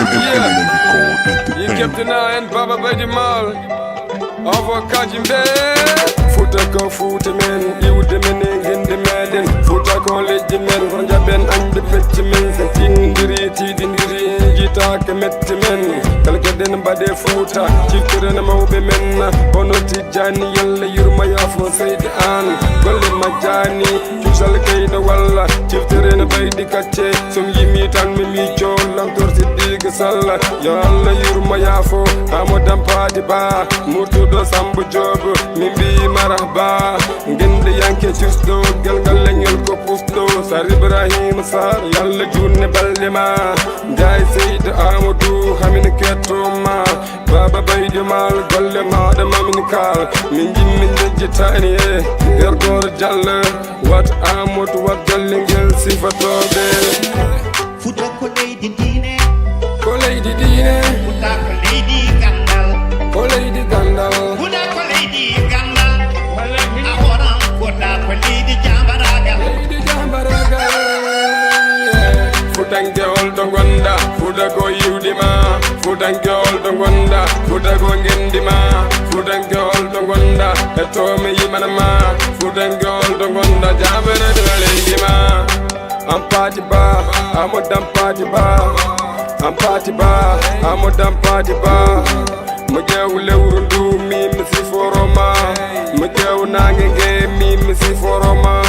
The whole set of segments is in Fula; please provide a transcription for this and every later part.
You kept an eye and Baba by the mall. Over Kajimbe. Futako Futaman, you the meaning in the madden. Futako Legiman, Ranjaben and the Pettimans, and Tindiri, Tidindiri, Gitaka Mettiman, Kalkaden by the Futa, Children of Mobimen, Bonoti Jani, Yella, Yurmaya for Said Ann, Golem Majani, Yusalke the Walla, Children by the Kache, some Yimit and Mimicho, Lantorsi Dig Sala, Yalla Yurmaya for Amodan Party Bar, Mutudo Sambu Job, Mimbi Marahba, Gende Yanke Chusto, Galgalangel Kopusto, Saribrahim Sar, Yalla June Baldema, Jai Said Amudu, Hamin Ketoma, Baba Baidimal, Golema, the Maminikal, Minji Minjitani, Ergor Jalla, what Amut, what Jallingel Sifatode. Futako Lady Dine, Colady Dine, Futako Lady Gandal, Colady Gandal, Futako Lady Gandal, Ahora Futako Lady Jambaraga, Lady Jambaraga, Futanke all the wonder, Futako Udima, Futanke all the wonder, Futako Gendima, Futanke all the wonder, Etomi Yimanama, Futanke all the wonder, Jambara Lady Ma. I'm party bar, I'm a damn party bar. I'm party bar, I'm a damn party bar. Miguel will do me, Missy Foroma. Miguel Nange, me, Missy Foroma.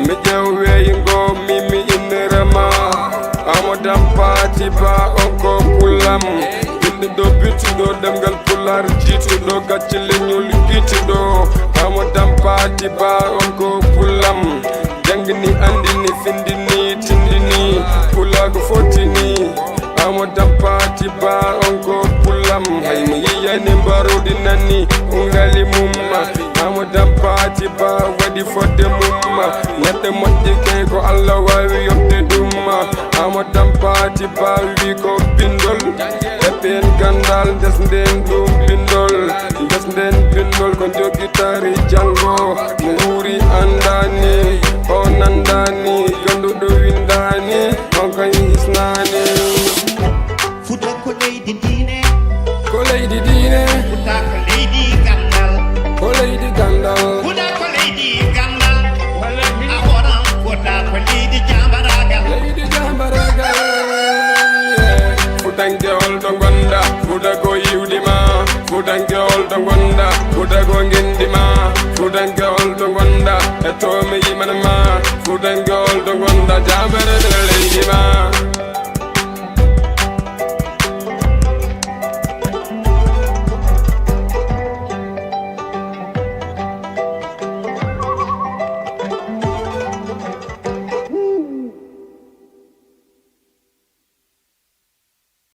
Miguel weighing go, me in the Rama. I'm a damn party bar, Uncle Pulam. In the do do, them girl puller, G2 do, got chilling you liquid do. I'm a damn party bar, Uncle Pulam. Jangini andini findini tindini pulago fotini amoda party ba onko pulam haymi yani mbaro dinani ungali mumma amoda party ba wadi fodde mumma nade modde kay ko Allah wawi yobde dumma amoda party ba wi ko bindol epen gandal desden dum bindol kon jogi tari jango muri andani Nandani, Gandu Windani, Onka Isnani. Futako Lady Dine, Colady Dine, Futako Lady Gandal, Colady Gandal, Futako Lady Gandal, Ahora Futako Lady Jambaraga, Lady Jambaraga. Futanke all the wonder, Futako Udima, Futanke all the wonder, Futako Gendima, Futanke all the wonder, Etomi Yimanama, Futanke all the wonder, Jambara Lady Ma.